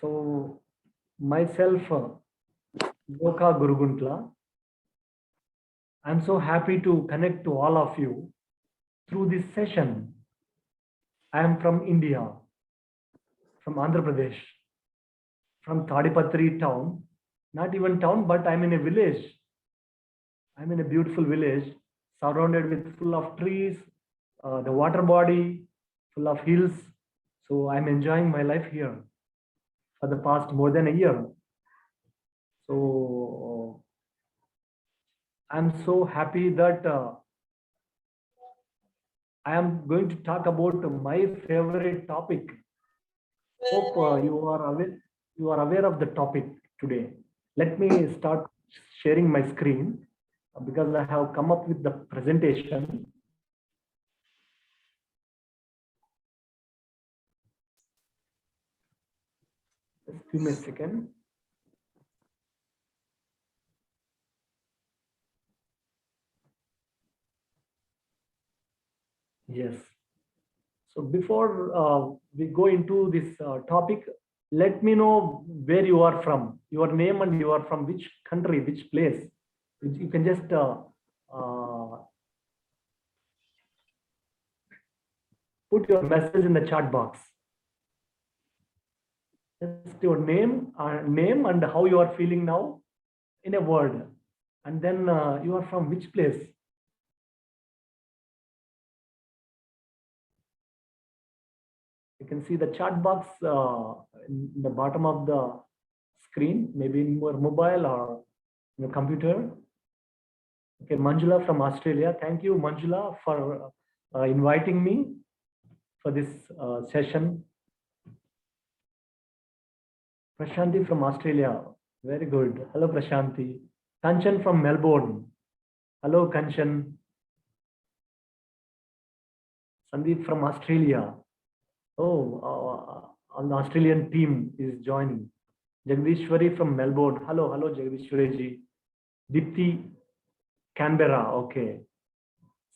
So, myself, Goka Guruguntla, I'm so happy to connect to all of you through this session. I am from India, from Andhra Pradesh, from Tadipatri town, not even town, but I'm in a village. I'm in a beautiful village, surrounded with full of trees, the water body, full of hills. So I'm enjoying my life here for the past more than a year. So I'm so happy that I am going to talk about my favorite topic. Hope you are aware of the topic today. Let me start sharing my screen because I have come up with the presentation. Just give me a second. Yes. So before we go into this topic, let me know where you are from, your name, and you are from which country, which place. You can just put your message in the chat box. Just your name and how you are feeling now in a word, and then you are from which place. You can see the chat box in the bottom of the screen, maybe in your mobile or your computer. Okay, Manjula from Australia. Thank you, Manjula, for inviting me for this session. Prashanti from Australia. Very good. Hello, Prashanti. Kanchan from Melbourne. Hello, Kanchan. Sandeep from Australia. Oh, an Australian team is joining. Jagdishwari from Melbourne. Hello, hello, Jagdishwari ji. Dipti, Canberra. Okay.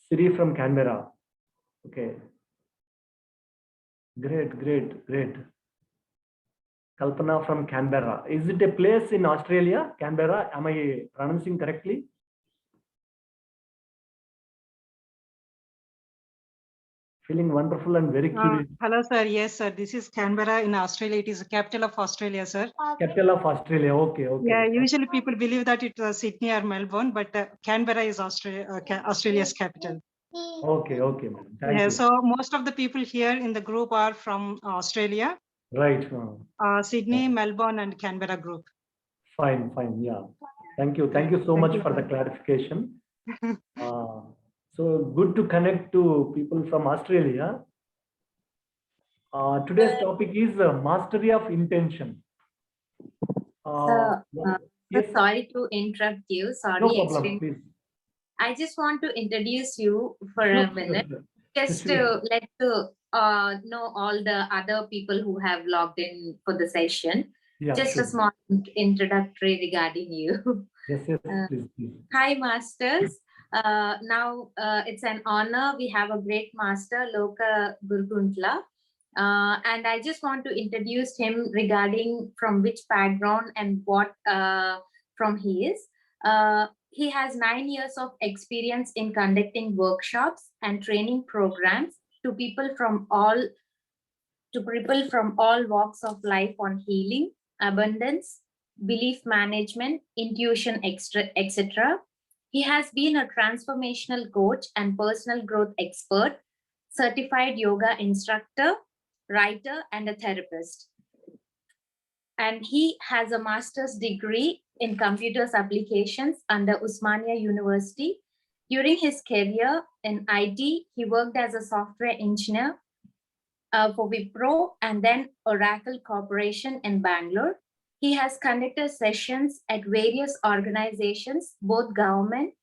Siri from Canberra. Okay. Great, great, great. Kalpana from Canberra. Is it a place in Australia, Canberra? Am I pronouncing correctly? Feeling wonderful and very curious. Hello, sir. Yes, sir. This is Canberra in Australia. It is the capital of Australia, sir. Capital of Australia. Okay, okay. Yeah, usually people believe that it was Sydney or Melbourne, but Canberra is Australia's capital. Okay, okay, ma'am. Thank you. So most of the people here in the group are from Australia. Right. Sydney, Melbourne, and Canberra group. Fine, fine. Yeah. Thank you. Thank you so much for the clarification. So good to connect to people from Australia. Today's topic is mastery of intention. Yes. Sorry to interrupt you. Sorry. No problem, please. I just want to introduce you for Sure, a minute, sure. just to let to know all the other people who have logged in for the session. Yeah, just sure. a small introductory regarding you. Yes, yes, please, please. Hi, masters. Now it's an honor. We have a great master, Loka Guruguntla. And I just want to introduce him regarding from which background and what from he is. He has 9 years of experience in conducting workshops and training programs to people from all walks of life on healing, abundance, belief management, intuition, etc. He has been a transformational coach and personal growth expert, certified yoga instructor, writer, and a therapist. And he has a master's degree in computers applications under Usmania University. During his career in IT, he worked as a software engineer for Wipro and then Oracle Corporation in Bangalore. He has conducted sessions at various organizations, both government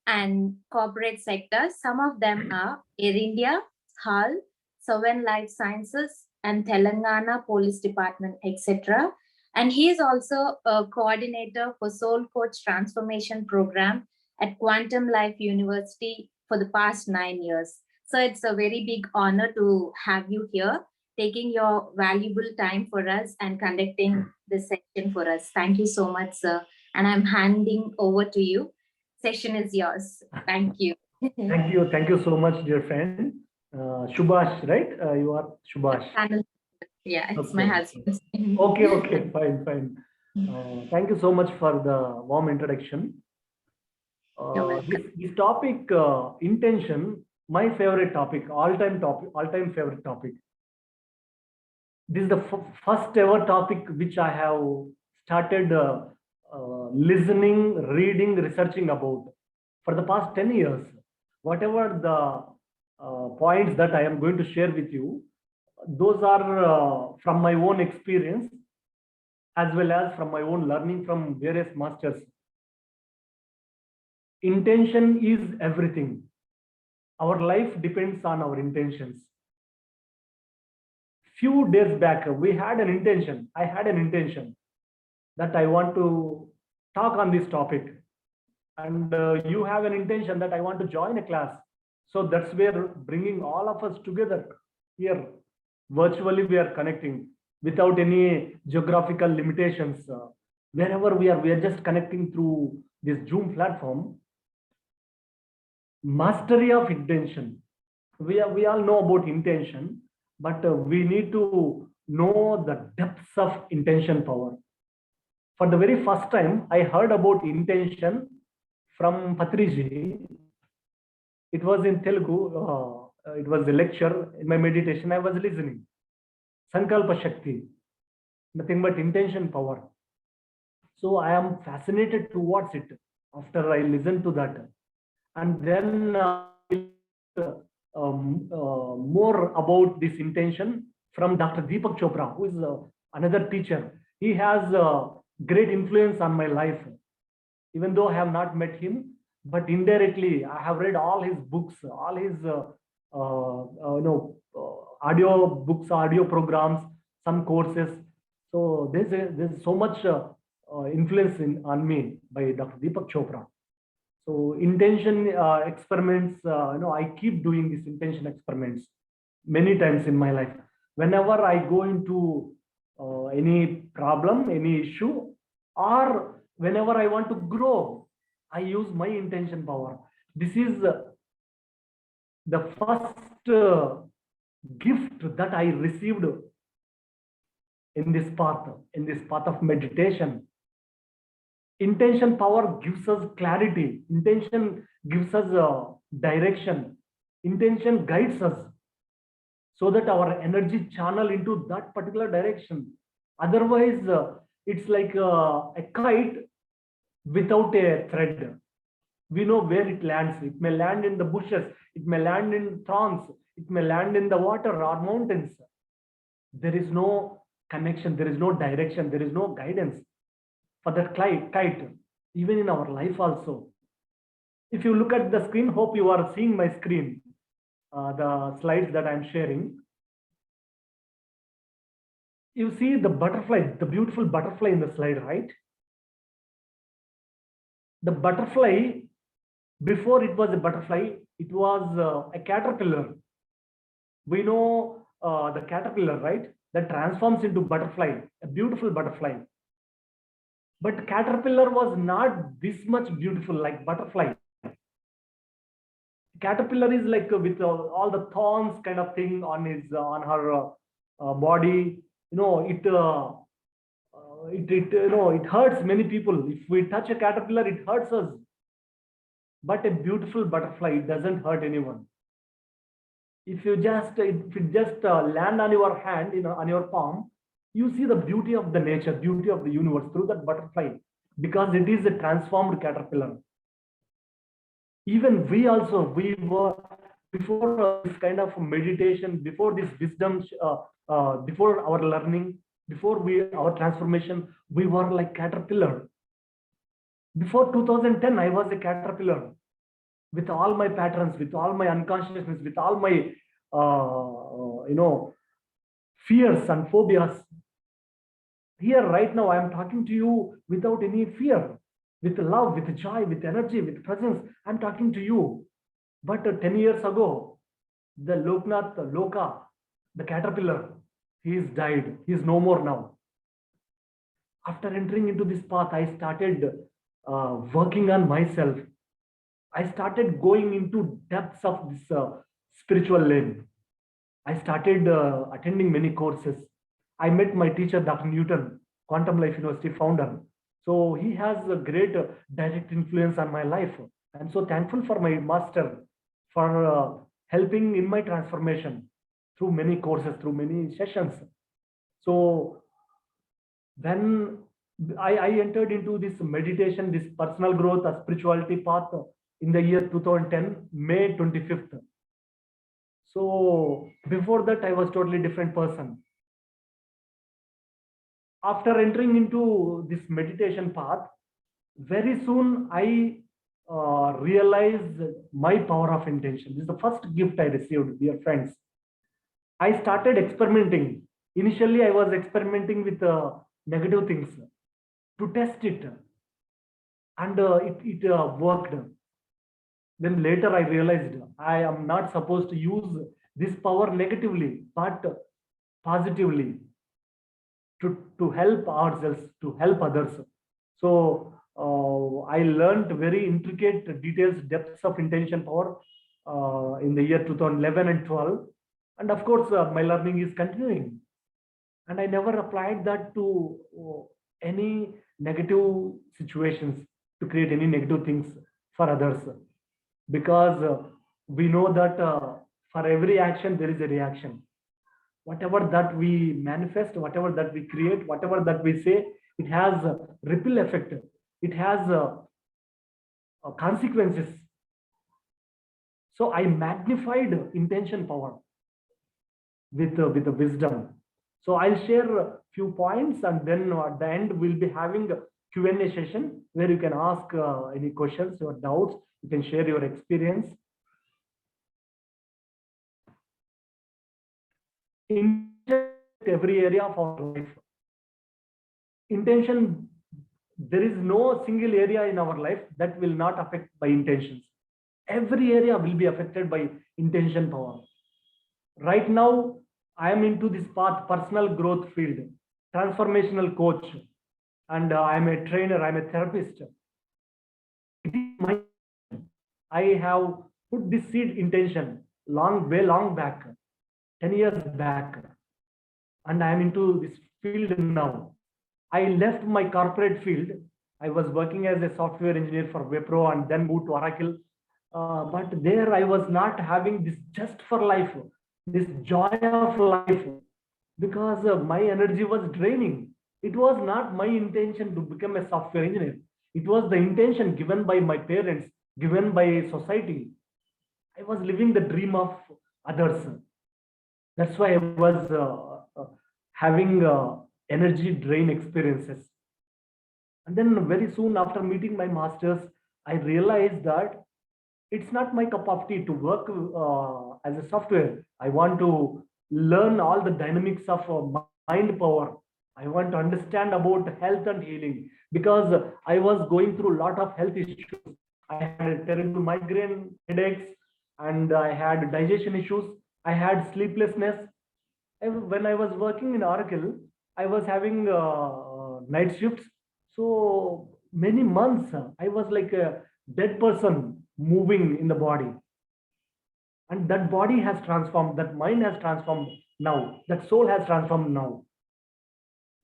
and corporate sectors. Some of them are Air India, HAL, Sovereign Life Sciences, and Telangana Police Department, etc. And he is also a coordinator for Soul Coach Transformation Program at Quantum Life University for the past 9 years. So it's a very big honor to have you here. taking your valuable time for us and conducting this session for us. Thank you so much, sir. And I'm handing over to you. Session is yours. Thank you. Thank you. Thank you so much, dear friend. Subhash, right? You are Subhash. Yeah, it's my Okay. husband's name. Okay, fine. Thank you so much for the warm introduction. You're welcome. This topic, intention, my favorite topic, all-time favorite topic. This is the first ever topic which I have started listening, reading, researching about for the past 10 years. Whatever the points that I am going to share with you, those are from my own experience as well as from my own learning from various masters. Intention is everything. Our life depends on our intentions. Few days back, we had an intention. I had an intention that I want to talk on this topic. And you have an intention that I want to join a class. So that's where bringing all of us together here. Virtually, we are connecting without any geographical limitations. Wherever we are just connecting through this Zoom platform. Mastery of intention. We all know about intention, but we need to know the depths of intention power. For the very first time, I heard about intention from Patriji. It was in Telugu. It was a lecture. In my meditation, I was listening. Sankalpa Shakti, nothing but intention power. So I am fascinated towards it after I listened to that. And then more about this intention from Dr. Deepak Chopra, who is another teacher. He has great influence on my life. Even though I have not met him, but indirectly I have read all his books, all his audio books, audio programs, some courses. So there's so much influence on me by Dr. Deepak Chopra. So intention experiments, I keep doing these intention experiments many times in my life. Whenever I go into any problem, any issue, or whenever I want to grow, I use my intention power. This is the first gift that I received in this path of meditation. Intention power gives us clarity. Intention gives us direction. Intention guides us so that our energy channel into that particular direction. Otherwise, it's like a kite without a thread. We know where it lands. It may land in the bushes. It may land in thorns. It may land in the water or mountains. There is no connection. There is no direction. There is no guidance for that kite, even in our life also. If you look at the screen, hope you are seeing my screen, the slides that I'm sharing. You see the butterfly, the beautiful butterfly in the slide, right? The butterfly, before it was a butterfly, it was a caterpillar. We know the caterpillar, right? That transforms into butterfly, a beautiful butterfly. But caterpillar was not this much beautiful like butterfly. Caterpillar is like with all the thorns kind of thing on her body. It hurts many people. If we touch a caterpillar, it hurts us. But a beautiful butterfly, it doesn't hurt anyone. If it just land on your hand, on your palm, you see the beauty of the nature, beauty of the universe through that butterfly, because it is a transformed caterpillar. Even we were before this kind of meditation, before this wisdom, before our learning, before our transformation, we were like caterpillar. Before 2010, I was a caterpillar with all my patterns, with all my unconsciousness, with all my fears and phobias. Here right now, I am talking to you without any fear, with love, with joy, with energy, with presence. I'm talking to you. But 10 years ago, the Loka, the caterpillar, He is died. He is no more now. After entering into this path, I started working on myself. I started going into depths of this spiritual lane. I started attending many courses. I met my teacher, Dr. Newton, Quantum Life University founder. So he has a great direct influence on my life. I'm so thankful for my master for helping in my transformation through many courses, through many sessions. So when I entered into this meditation, this personal growth, a spirituality path in the year 2010, May 25th. So before that, I was totally different person. After entering into this meditation path, very soon I realized my power of intention. This is the first gift I received, dear friends. I started experimenting. Initially, I was experimenting with negative things to test it, and it worked. Then later I realized I am not supposed to use this power negatively, but positively to help ourselves, to help others. So I learned very intricate details, depths of intention power in the year 2011 and 12. And of course, my learning is continuing. And I never applied that to any negative situations, to create any negative things for others. Because we know that for every action, there is a reaction. Whatever that we manifest, whatever that we create, whatever that we say, it has a ripple effect. It has consequences. So I magnified intention power with the wisdom. So I'll share a few points, and then at the end we'll be having a Q&A session where you can ask any questions or doubts. You can share your experience. In every area of our life, intention, there is no single area in our life that will not affect by intentions. Every area will be affected by intention power. Right now, I am into this path, personal growth field, transformational coach, and I'm a trainer, I'm a therapist. It is my, I have put this seed intention way long back, 10 years back, and I am into this field now. I left my corporate field. I was working as a software engineer for Wipro and then moved to Oracle. But there I was not having this just for life, this joy of life, because my energy was draining. It was not my intention to become a software engineer. It was the intention given by my parents, given by society. I was living the dream of others. That's why I was having energy drain experiences. And then very soon after meeting my masters, I realized that it's not my cup of tea to work as a software. I want to learn all the dynamics of mind power. I want to understand about health and healing, because I was going through a lot of health issues. I had terrible migraine headaches, and I had digestion issues. I had sleeplessness. When I was working in Oracle, I was having night shifts. So many months, I was like a dead person moving in the body. And that body has transformed, that mind has transformed now, that soul has transformed now.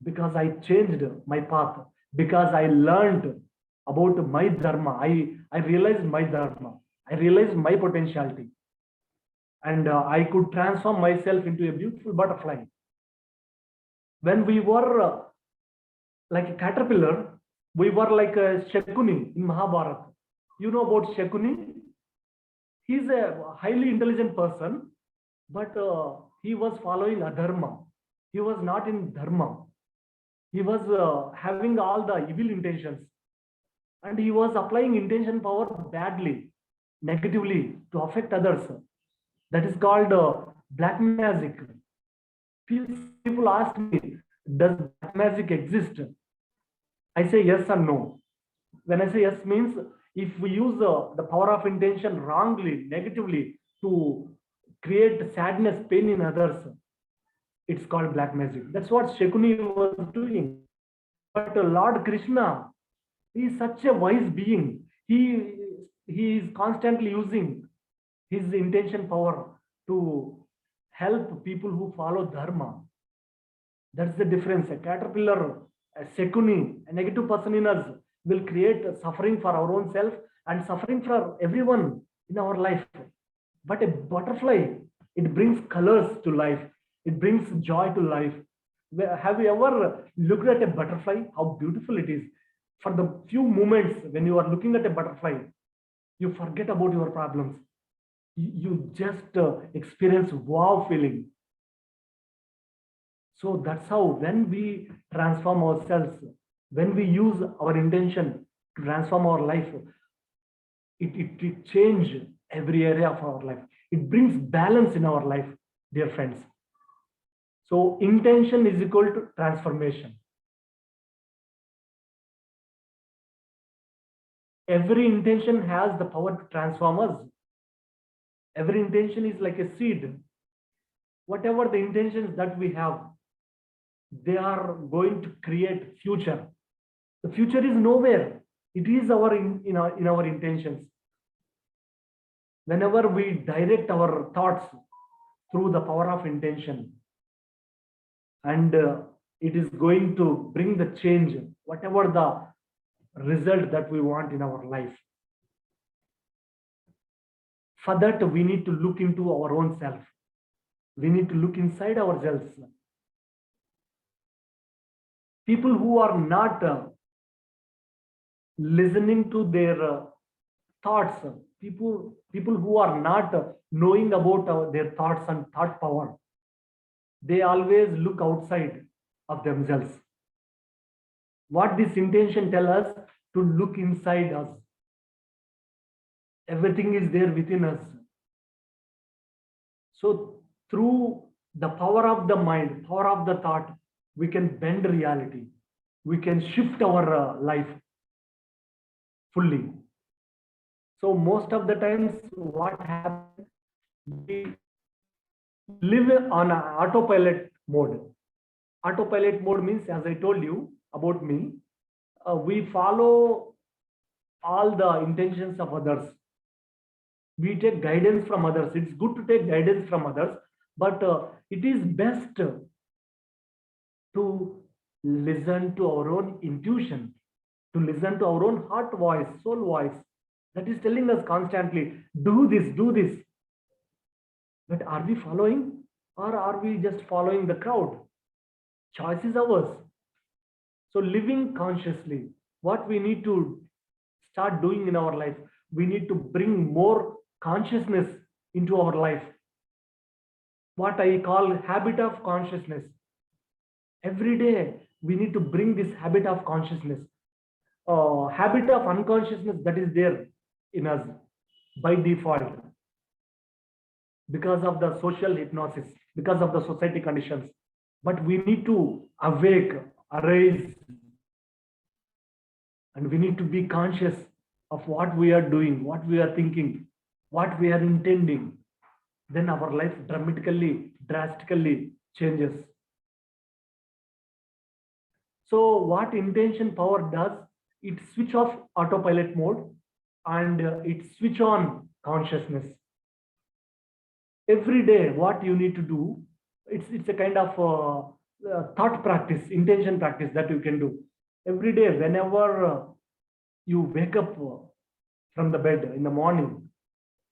Because I changed my path, because I learned about my dharma. I realized my dharma. I realized my potentiality. And I could transform myself into a beautiful butterfly. When we were like a caterpillar, we were like a Shakuni in Mahabharata. You know about Shakuni? He's a highly intelligent person, but he was following adharma. He was not in dharma. He was having all the evil intentions, and he was applying intention power badly, negatively, to affect others. That is called black magic. People ask me, does black magic exist? I say yes and no. When I say yes means, if we use the power of intention wrongly, negatively, to create sadness, pain in others, it's called black magic. That's what Shakuni was doing. But Lord Krishna, he is such a wise being. He is constantly using his intention power to help people who follow dharma. That's the difference. A caterpillar, a Shakuni, a negative person in us will create suffering for our own self and suffering for everyone in our life. But a butterfly, it brings colors to life. It brings joy to life. Have you ever looked at a butterfly? How beautiful it is. For the few moments when you are looking at a butterfly, you forget about your problems. You just experience wow feeling. So that's how when we transform ourselves, when we use our intention to transform our life, it changes every area of our life. It brings balance in our life, dear friends. So intention is equal to transformation. Every intention has the power to transform us. Every intention is like a seed. Whatever the intentions that we have, they are going to create future. The future is nowhere. It is in our intentions. Whenever we direct our thoughts through the power of intention, and it is going to bring the change, whatever the result that we want in our life. For that, we need to look into our own self. We need to look inside ourselves. People who are not listening to their thoughts, people who are not knowing about their thoughts and thought power, they always look outside of themselves. What this intention tells us to look inside us. Everything is there within us. So through the power of the mind, power of the thought, we can bend reality. We can shift our life fully. So most of the times what happens, we live on an autopilot mode. Autopilot mode means, as I told you about me, we follow all the intentions of others. We take guidance from others. It's good to take guidance from others, but it is best to listen to our own intuition, to listen to our own heart voice, soul voice, that is telling us constantly, do this, do this. But are we following, or are we just following the crowd? Choice is ours. So living consciously, what we need to start doing in our life, we need to bring more consciousness into our life. What I call habit of consciousness. Every day we need to bring this habit of consciousness. Habit of unconsciousness that is there in us by default, because of the social hypnosis, because of the society conditions. But we need to awake, arise, and we need to be conscious of what we are doing, what we are thinking, what we are intending. Then our life drastically changes. So what intention power does, it switch off autopilot mode and it switch on consciousness. Every day what you need to do, it's a kind of thought practice, intention practice that you can do. Every day whenever you wake up from the bed in the morning,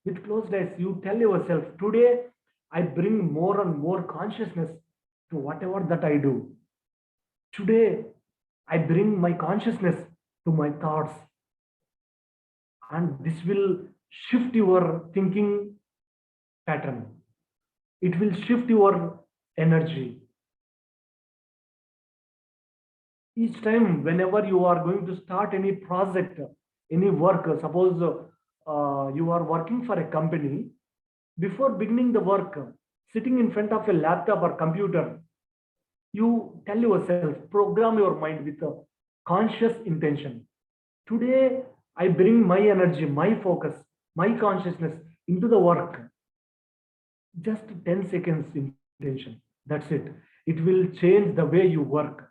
with closed eyes, you tell yourself, today I bring more and more consciousness to whatever that I do. Today I bring my consciousness to my thoughts, and this will shift your thinking pattern. It will shift your energy. Each time whenever you are going to start any project, any work, suppose you are working for a company, before beginning the work, sitting in front of a laptop or computer, you tell yourself, program your mind with a conscious intention. Today I bring my energy, my focus, my consciousness into the work. Just 10 seconds intention. That's it. It will change the way you work.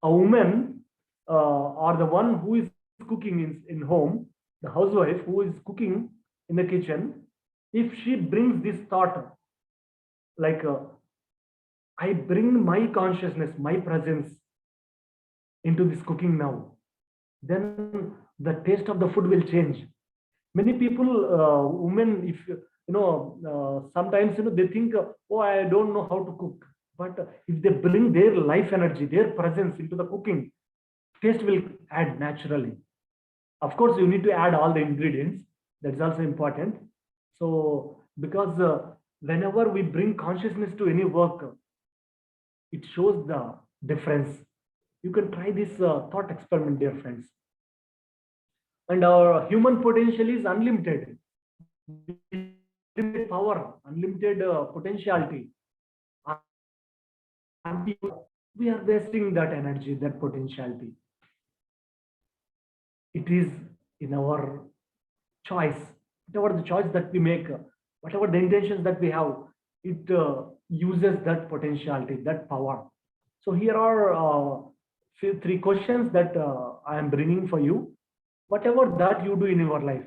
A woman or the one who is cooking in home, the housewife who is cooking in the kitchen, if she brings this thought, like I bring my consciousness, my presence into this cooking now, then the taste of the food will change. Many people, women, if sometimes they think, oh, I don't know how to cook. But if they bring their life energy, their presence into the cooking, taste will add naturally. Of course, you need to add all the ingredients. That's also important. So, because whenever we bring consciousness to any work, it shows the difference. You can try this thought experiment, dear friends. And our human potential is unlimited. Unlimited power, unlimited potentiality. And we are wasting that energy, that potentiality. It is in our choice, whatever the choice that we make, whatever the intentions that we have, it uses that potentiality, that power. So here are three questions that I am bringing for you. Whatever that you do in your life,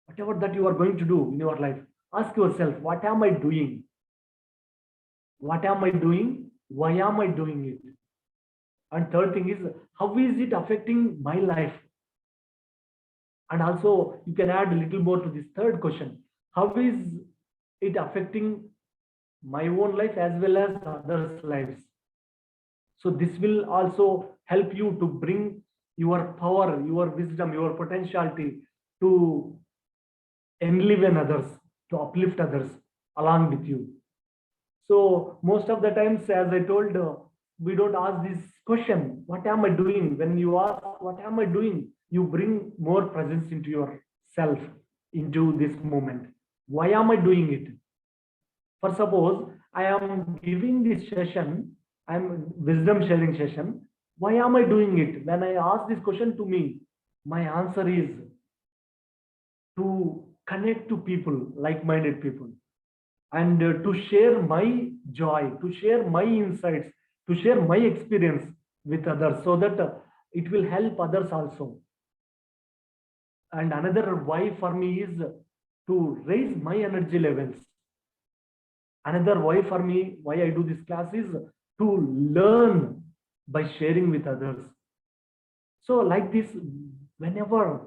whatever that you are going to do in your life, ask yourself, what am I doing? What am I doing? Why am I doing it? And third thing is, how is it affecting my life? And also, you can add a little more to this third question. How is it affecting my own life as well as others' lives? So this will also help you to bring your power, your wisdom, your potentiality to enliven others, to uplift others along with you. So most of the times, as I told, we don't ask this question, what am I doing? When you ask, what am I doing? You bring more presence into yourself, into this moment. Why am I doing it? For suppose I am giving this session, I'm wisdom sharing session. Why am I doing it? When I ask this question to me, my answer is to connect to people, like-minded people, and to share my joy, to share my insights, to share my experience with others, so that it will help others also. And another why for me is to raise my energy levels. Another why for me, why I do this class is to learn by sharing with others. So like this, whenever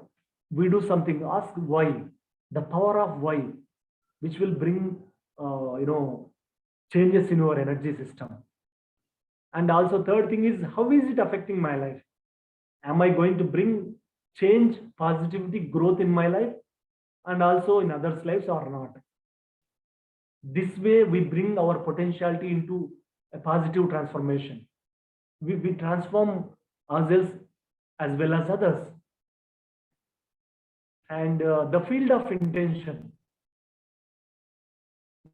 we do something, ask why, the power of why, which will bring changes in your energy system. And also third thing is, how is it affecting my life? Am I going to bring change, positivity, growth in my life and also in others' lives or not? This way we bring our potentiality into a positive transformation. We transform ourselves as well as others. And the field of intention.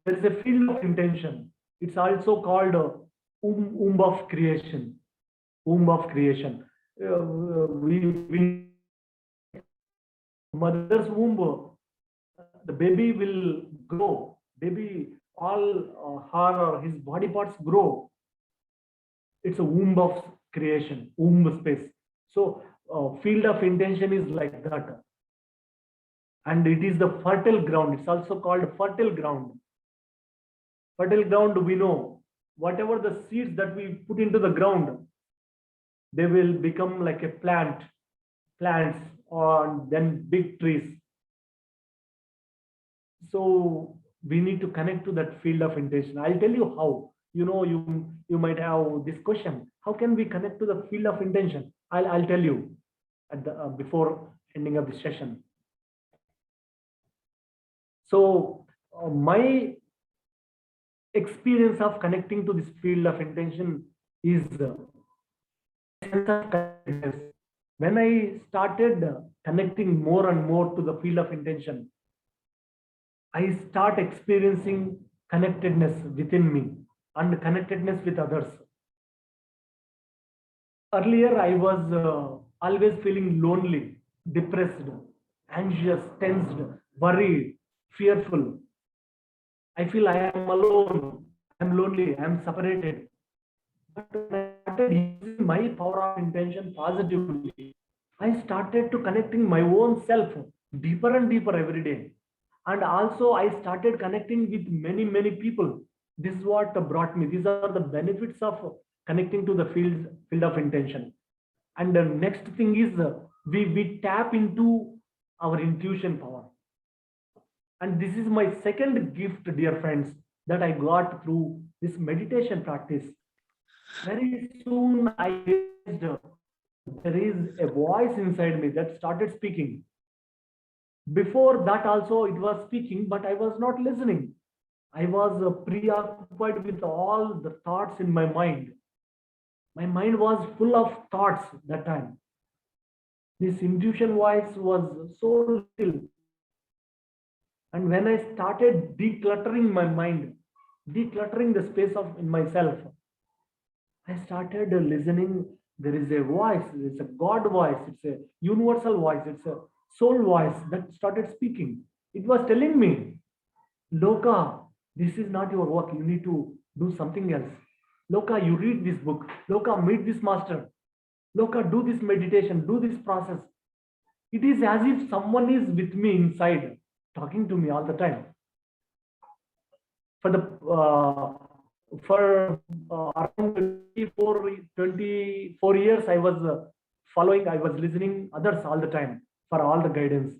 There is a field of intention. It's also called womb of creation. Womb of creation. We mother's womb, the baby will grow. Baby, all her or his body parts grow. It's a womb of creation, womb space. So field of intention is like that. And it is the fertile ground. It's also called fertile ground. Fertile ground, we know, whatever the seeds that we put into the ground, they will become like a plants, or then big trees. So we need to connect to that field of intention. I'll tell you how. You might have this question: how can we connect to the field of intention? I'll tell you at the before ending of the session. So my experience of connecting to this field of intention is when I started connecting more and more to the field of intention, I start experiencing connectedness within me and connectedness with others. Earlier, I was always feeling lonely, depressed, anxious, tensed, worried, fearful. I feel I am alone. I'm lonely, I'm separated. But when I started using my power of intention positively, I started to connecting my own self deeper and deeper every day. And also I started connecting with many people. This is what brought me. These are the benefits of connecting to the field of intention. And the next thing is we tap into our intuition power. And this is my second gift, dear friends, that I got through this meditation practice. Very soon I realized there is a voice inside me that started speaking. Before that also it was speaking, but I was not listening. I was preoccupied with all the thoughts in my mind. My mind was full of thoughts that time. This intuition voice was so little. And when I started decluttering my mind, decluttering the space of in myself, I started listening. There is a voice, it's a God voice, it's a universal voice, it's a soul voice that started speaking. It was telling me, Loka, this is not your work. You need to do something else. Loka, you read this book. Loka, meet this master. Loka, do this meditation, do this process. It is as if someone is with me inside, talking to me all the time. For the for around 24 years, I was following, I was listening others all the time for all the guidance.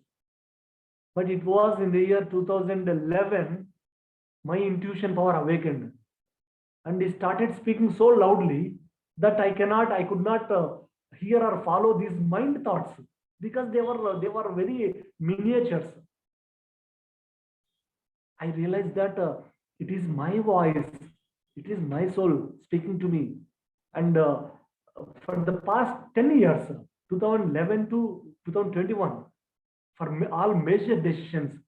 But it was in the year 2011, my intuition power awakened. And he started speaking so loudly that I could not hear or follow these mind thoughts because they were very miniatures. I realized that it is my voice, it is my soul speaking to me. And for the past 10 years, 2011 to 2021, for all major decisions,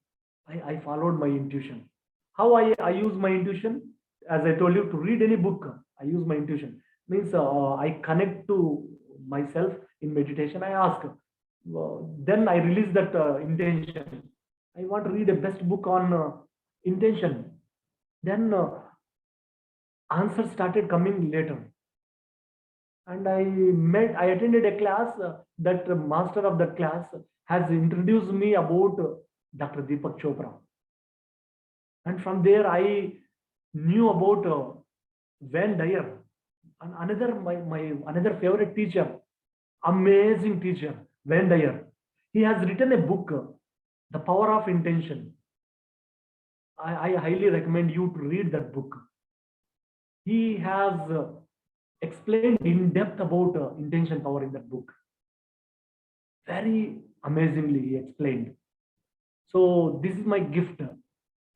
I followed my intuition. How I use my intuition? As I told you, to read any book, I use my intuition. Means I connect to myself in meditation. I ask, then I release that intention. I want to read a best book on intention. Then answers started coming later. And I attended a class that master of that class has introduced me about Dr. Deepak Chopra. And from there, I knew about Van Dyer, and my another favorite teacher, amazing teacher, Van Dyer. He has written a book, The Power of Intention. I highly recommend you to read that book. He has explained in depth about intention power in that book. Very amazingly, he explained. So this is my gift.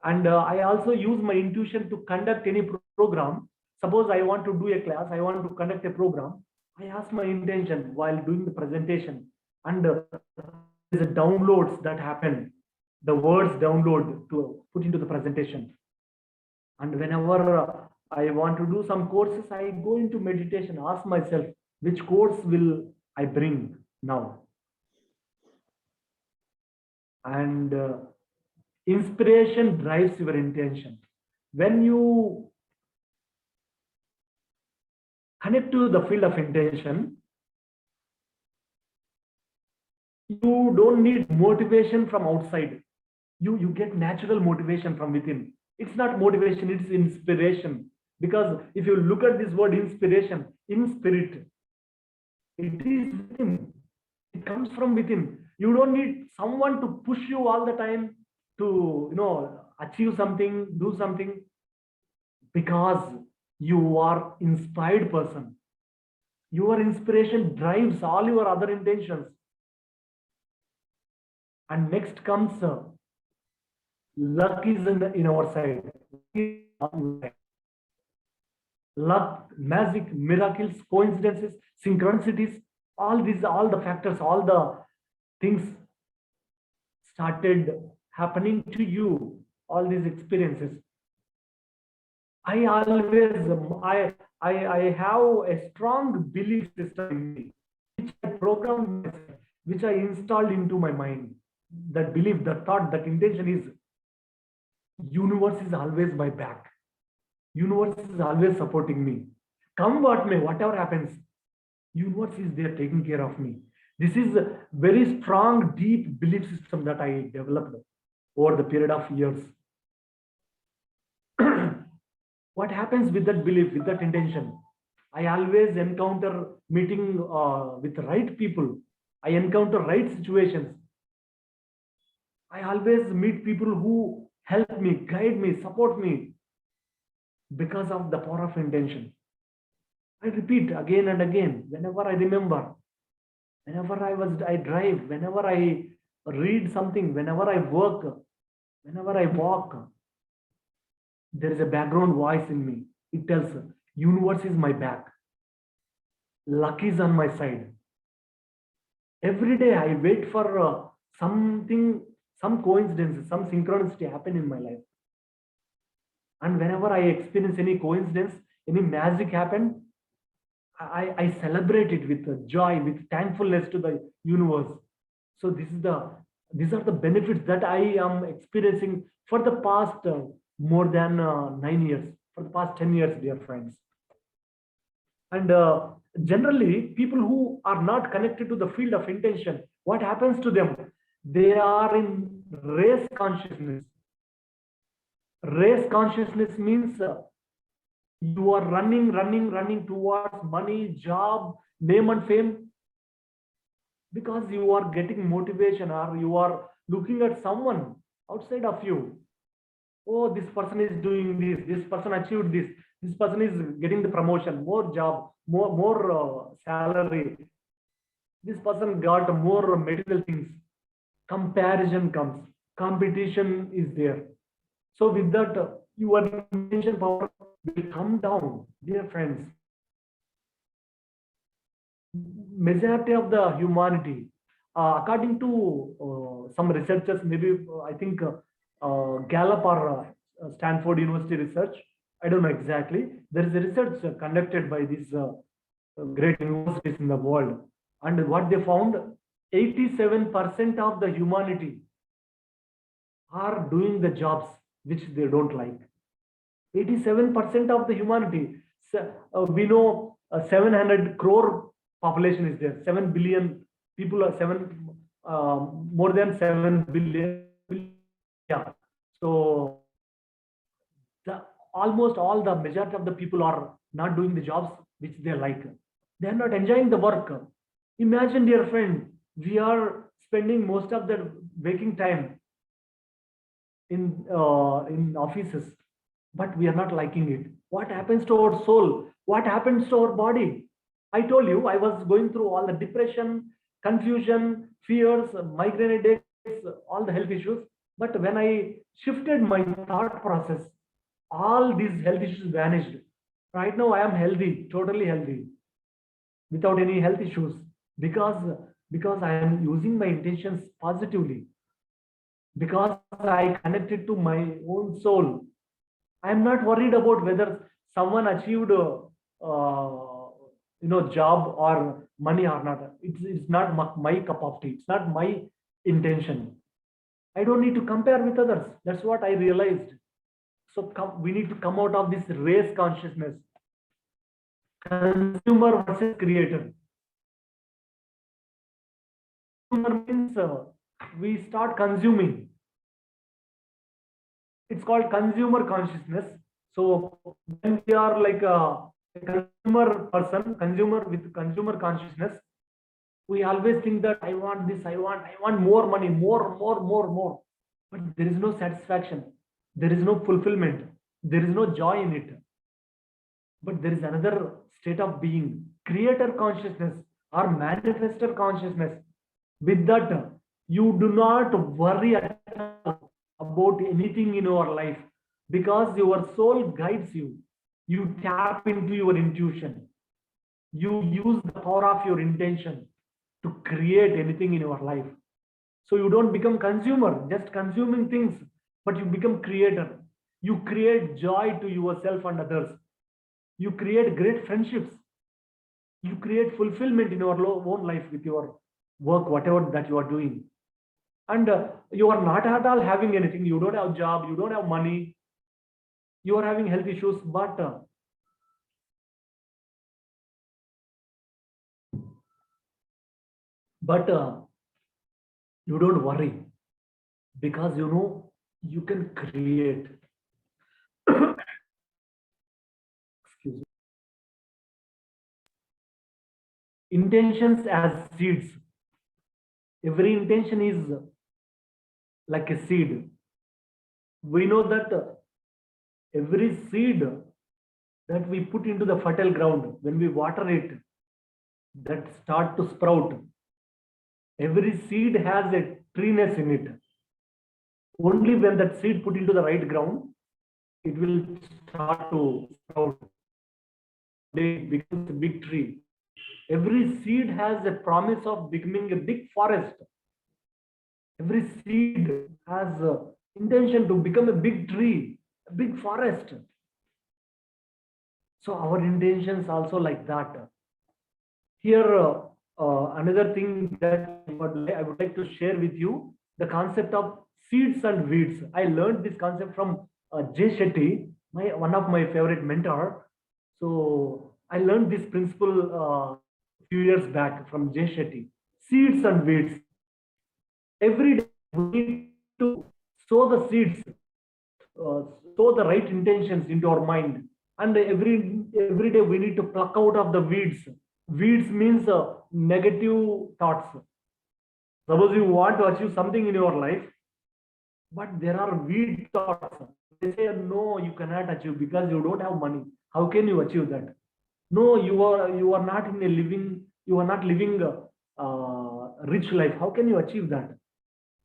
And I also use my intuition to conduct any program. Suppose I want to do a class, I want to conduct a program. I ask my intention while doing the presentation, and there's a downloads that happen. The words download to put into the presentation. And whenever I want to do some courses, I go into meditation, ask myself, which course will I bring now? And inspiration drives your intention. When you connect to the field of intention, you don't need motivation from outside. You get natural motivation from within. It's not motivation, it's inspiration. Because if you look at this word inspiration, in spirit, it is within. It comes from within. You don't need someone to push you all the time to achieve something, do something, because you are inspired person. Your inspiration drives all your other intentions. And next comes luck is in our side. Luck, magic, miracles, coincidences, synchronicities, all the factors, all the things started happening to you, all these experiences. I always I have a strong belief system in me, which I programmed myself, which I installed into my mind. That belief, that thought, that intention is universe is always my back. Universe is always supporting me. Come what may, whatever happens, universe is there taking care of me. This is a very strong, deep belief system that I developed over the period of years. What happens with that belief, with that intention? I always encounter meeting with right people. I encounter right situations. I always meet people who help me, guide me, support me because of the power of intention. I repeat again and again whenever I remember, whenever I drive, whenever I read something, whenever I work, whenever I walk, there is a background voice in me. It tells, universe is my back, luck is on my side. Every day I wait for something, some coincidence, some synchronicity happen in my life. And whenever I experience any coincidence, any magic happen, I celebrate it with joy, with thankfulness to the universe. So these are the benefits that I am experiencing for the past more than 9 years, for the past 10 years, dear friends. And generally, people who are not connected to the field of intention, what happens to them? They are in race consciousness. Race consciousness means you are running towards money, job, name and fame, because you are getting motivation or you are looking at someone outside of you. Oh, this person is doing this person achieved this person is getting the promotion, more job, more salary, this person got more material things. Comparison comes, competition is there. So with that, your intention power will come down, dear friends. Majority of the humanity, according to some researchers, maybe I think Gallup or Stanford University research, I don't know exactly. There is a research conducted by these great universities in the world, and what they found, 87% of the humanity are doing the jobs which they don't like. 87% of the humanity. So, we know 700 crore population is there. 7 billion people are more than 7 billion. Yeah. So almost all the majority of the people are not doing the jobs which they like. They are not enjoying the work. Imagine, dear friend, we are spending most of the waking time in offices, but we are not liking it. What happens to our soul? What happens to our body? I told you I was going through all the depression, confusion, fears, migraine headaches, all the health issues. But when I shifted my thought process, all these health issues vanished. Right now, I am healthy, totally healthy, without any health issues, because because I am using my intentions positively, because I connected to my own soul. I am not worried about whether someone achieved job or money or not. It's not my cup of tea. It's not my intention. I don't need to compare with others. That's what I realized. So we need to come out of this race consciousness. Consumer versus creator. Consumer means we start consuming. It's called consumer consciousness. So when we are like a consumer person, consumer with consumer consciousness, we always think that I want this, I want more money, more. But there is no satisfaction, there is no fulfillment, there is no joy in it. But there is another state of being, creator consciousness or manifester consciousness. With that, you do not worry at all about anything in your life, because your soul guides you. You tap into your intuition. You use the power of your intention to create anything in your life. So you don't become consumer, just consuming things, but you become creator. You create joy to yourself and others. You create great friendships. You create fulfillment in your own life with your work, whatever that you are doing. And you are not at all having anything. You don't have job, you don't have money, you are having health issues, but you don't worry, because you know you can create. Excuse me. Intentions as seeds. Every intention is like a seed. We know that every seed that we put into the fertile ground, when we water it, that start to sprout. Every seed has a treeness in it. Only when that seed put into the right ground, it will start to sprout. It becomes a big tree. Every seed has a promise of becoming a big forest. Every seed has intention to become a big tree, a big forest. So our intentions also like that. Here, another thing that I would like to share with you, the concept of seeds and weeds. I learned this concept from Jay Shetty, one of my favorite mentor. So I learned this principle a few years back from Jay Shetty. Seeds and weeds. Every day we need to sow the seeds, sow the right intentions into our mind, and every day we need to pluck out of the weeds. Weeds means negative thoughts. Suppose you want to achieve something in your life, but there are weed thoughts. They say no, you cannot achieve because you don't have money. How can you achieve that? No, you are not in a living, you are not living rich life. How can you achieve that?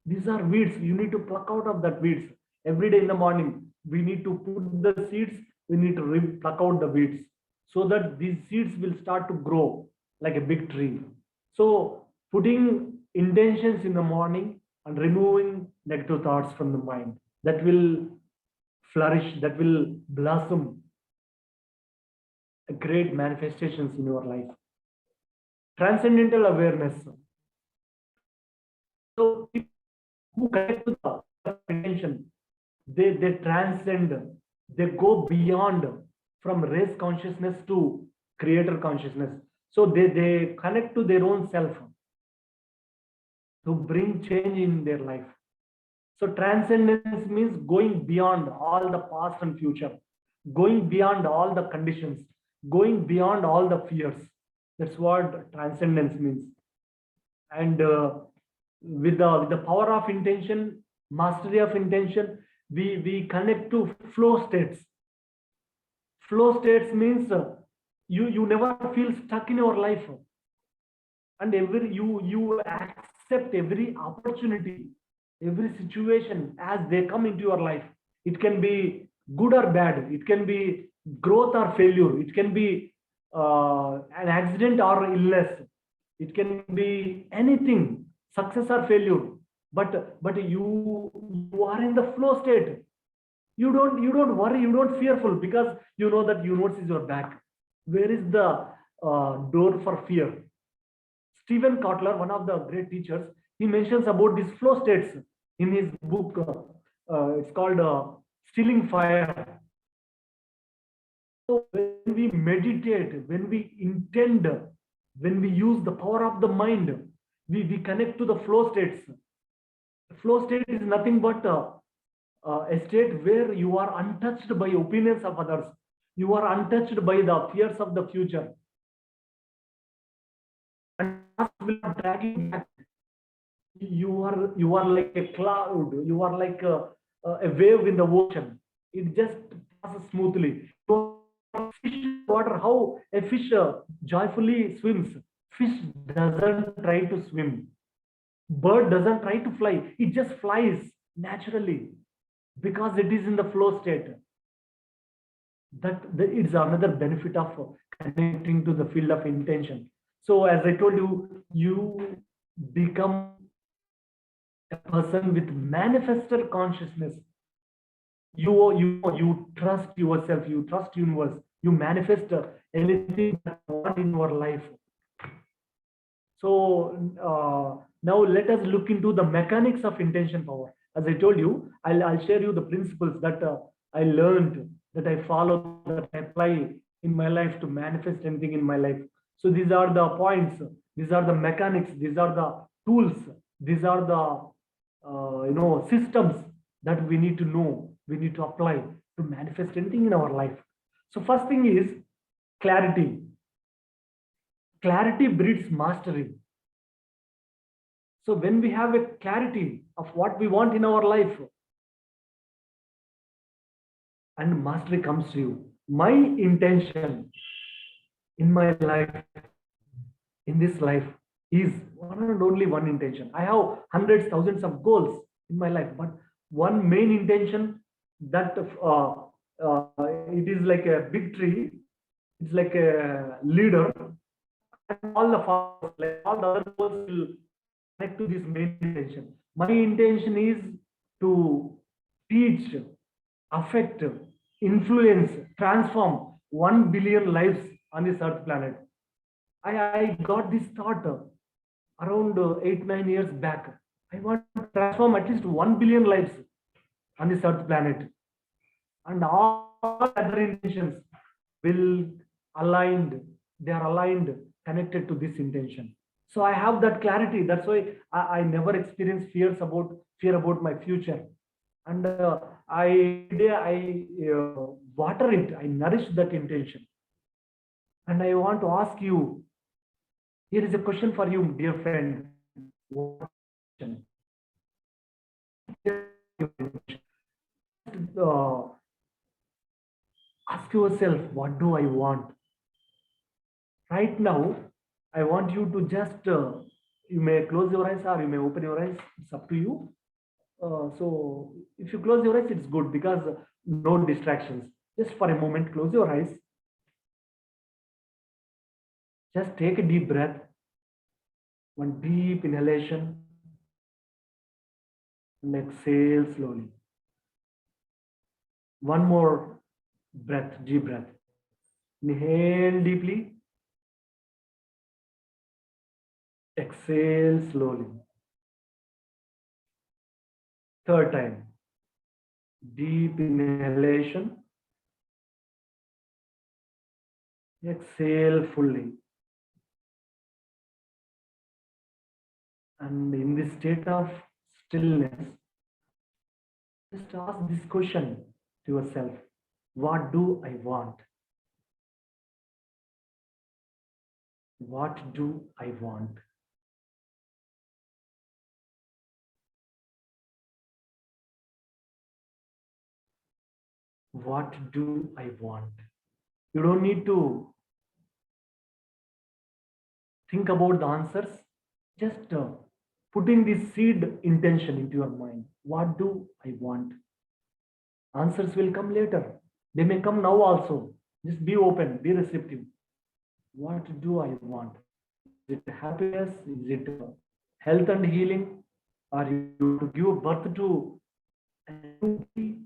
These are weeds. You need to pluck out of that weeds. Every day in the morning, we need to put the seeds, we need to pluck out the weeds, so that these seeds will start to grow like a big tree. So putting intentions in the morning and removing negative thoughts from the mind, that will flourish, that will blossom a great manifestations in your life. Transcendental awareness. So people who connect to the intention, they transcend, they go beyond from race consciousness to creator consciousness. So they connect to their own self to bring change in their life. So transcendence means going beyond all the past and future, going beyond all the conditions, going beyond all the fears. That's what transcendence means. And with the power of intention, mastery of intention, we connect to flow states. Flow states means you never feel stuck in your life, and you accept every opportunity, every situation as they come into your life. It can be good or bad, it can be growth or failure, it can be an accident or illness, it can be anything, success or failure. But you are in the flow state. You don't worry, you don't fearful, because you know that universe is your back. Where is the door for fear? Stephen Kotler, one of the great teachers, he mentions about these flow states in his book. It's called Stealing Fire. So when we meditate, when we intend, when we use the power of the mind, we connect to the flow states. The flow state is nothing but a state where you are untouched by opinions of others. You are untouched by the fears of the future. And will not drag you back. You are like a cloud. You are like a wave in the ocean. It just passes smoothly. Fish in water, how a fish joyfully swims. Fish doesn't try to swim. Bird doesn't try to fly. It just flies naturally because it is in the flow state. That it's another benefit of connecting to the field of intention. So as I told you, you become a person with manifested consciousness. You trust yourself, you trust universe, you manifest anything that you want in your life. So now let us look into the mechanics of intention power. As I told you, I'll share you the principles that I learned that I follow, that I apply in my life to manifest anything in my life. So these are the points, these are the mechanics, these are the tools, these are the systems that we need to know, we need to apply to manifest anything in our life. So first thing is clarity. Clarity breeds mastery. So when we have a clarity of what we want in our life, and mastery comes to you. My intention in my life, in this life, is one and only one intention. I have hundreds, thousands of goals in my life, but one main intention that it is like a big tree, it's like a leader, and all the followers, like all the other goals will connect to this main intention. My intention is to teach, affect, influence, transform 1 billion lives on this earth planet. I got this thought around 8, 9 years back. I want to transform at least 1 billion lives on this earth planet. And all other intentions will aligned, they are aligned, connected to this intention. So I have that clarity. That's why I never experience fear about my future. And I water it, I nourish that intention. And I want to ask you, here is a question for you, dear friend. What question? Uh, ask yourself, what do I want? Right now, I want you to just, you may close your eyes or you may open your eyes. It's up to you. So if you close your eyes, it's good because no distractions. Just for a moment, close your eyes. Just take a deep breath. One deep inhalation and exhale slowly. One more breath, deep breath. Inhale deeply. Exhale slowly. Third time. Deep inhalation. Exhale fully. And in this state of stillness, just ask this question to yourself. What do I want? What do I want? What do I want? You don't need to think about the answers. Just putting this seed intention into your mind. What do I want? Answers will come later. They may come now also. Just be open, be receptive. What do I want? Is it happiness? Is it health and healing? Are you to give birth to a new baby?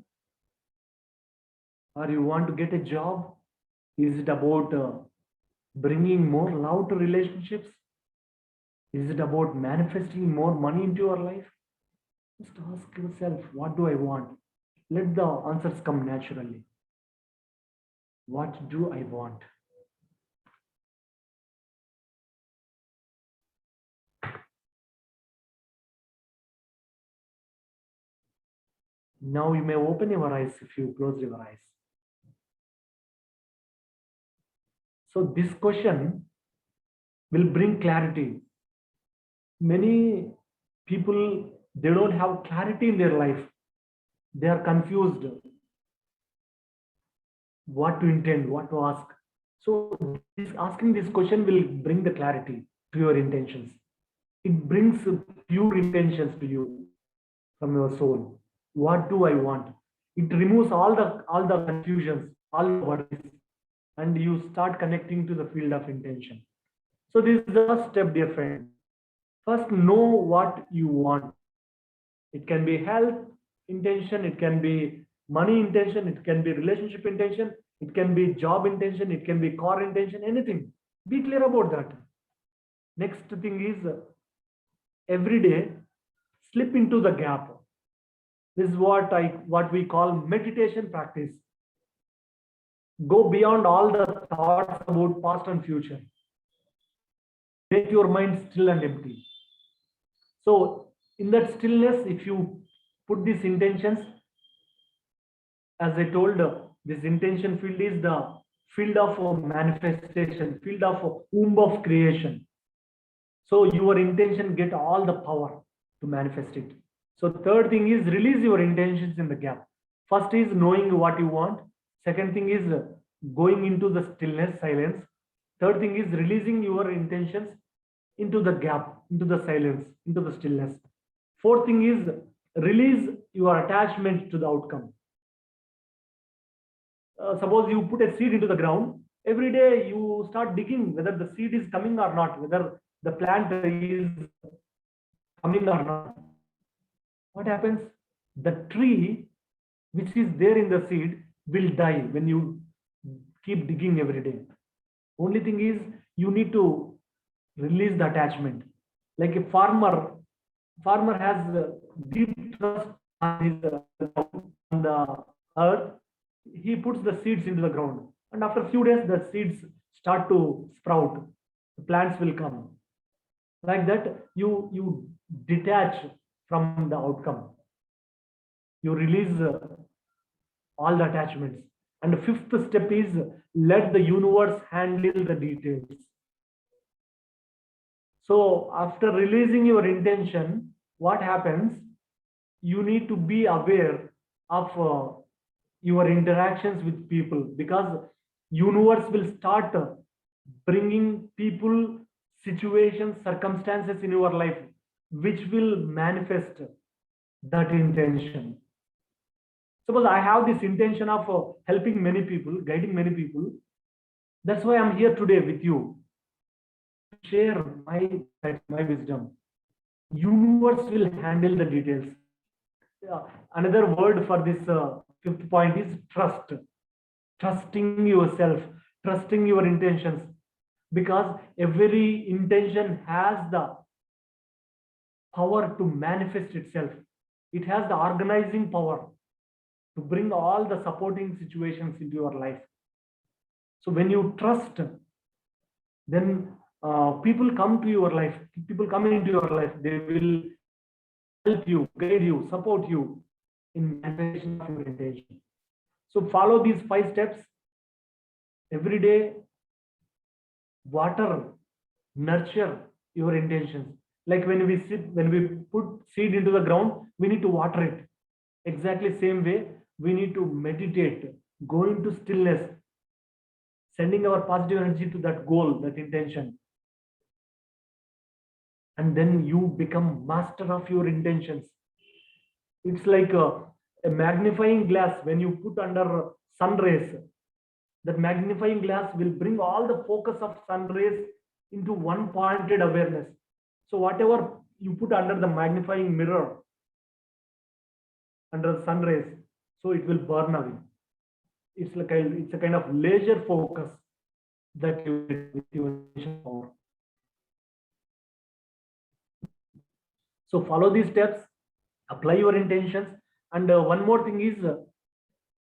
Or you want to get a job? Is it about bringing more love to relationships? Is it about manifesting more money into your life? Just ask yourself, what do I want? Let the answers come naturally. What do I want? Now you may open your eyes if you close your eyes. So this question will bring clarity. Many people, they don't have clarity in their life. They are confused what to intend, what to ask. So asking this question will bring the clarity to your intentions. It brings pure intentions to you from your soul. What do I want? It removes all the confusions, all the worries, and you start connecting to the field of intention. So this is the first step, dear friend. First, know what you want. It can be health intention, it can be money intention, it can be relationship intention, it can be job intention, it can be car intention, anything. Be clear about that. Next thing is every day slip into the gap. This is what we call meditation practice. Go beyond all the thoughts about past and future. Make your mind still and empty. So in that stillness, if you put these intentions, as I told, this intention field is the field of manifestation, field of womb of creation. So your intention get all the power to manifest it. So third thing is release your intentions in the gap. First is knowing what you want. Second thing is going into the stillness, silence. Third thing is releasing your intentions into the gap, into the silence, into the stillness. Fourth thing is release your attachment to the outcome. Suppose you put a seed into the ground, every day you start digging whether the seed is coming or not, whether the plant is coming or not. What happens? The tree which is there in the seed will die when you keep digging every day. Only thing is you need to release the attachment. Like a farmer has deep trust on his on the earth. He puts the seeds into the ground, and after a few days the seeds start to sprout. The plants will come. Like that, you detach from the outcome. You release all the attachments. And the fifth step is let the universe handle the details. So after releasing your intention, what happens? You need to be aware of your interactions with people, because universe will start bringing people, situations, circumstances in your life which will manifest that intention. Suppose I have this intention of helping many people, guiding many people. That's why I'm here today with you. Share my wisdom. Universe will handle the details. Another word for this fifth point is trust. Trusting yourself, trusting your intentions, because every intention has the power to manifest itself. It has the organizing power to bring all the supporting situations into your life. So when you trust, then people come to your life, people come into your life, they will help you, guide you, support you in manifestation of your intention. So follow these 5 steps every day. Water, nurture your intentions. Like when we put seed into the ground, we need to water it. Exactly same way, we need to meditate, go into stillness, sending our positive energy to that goal, that intention. And then you become master of your intentions. It's like a magnifying glass. When you put under sun rays, that magnifying glass will bring all the focus of sun rays into one pointed awareness. So whatever you put under the magnifying mirror, under the sun rays, so it will burn away. It's a kind of laser focus that you get with your power. So follow these steps, apply your intentions. And one more thing is,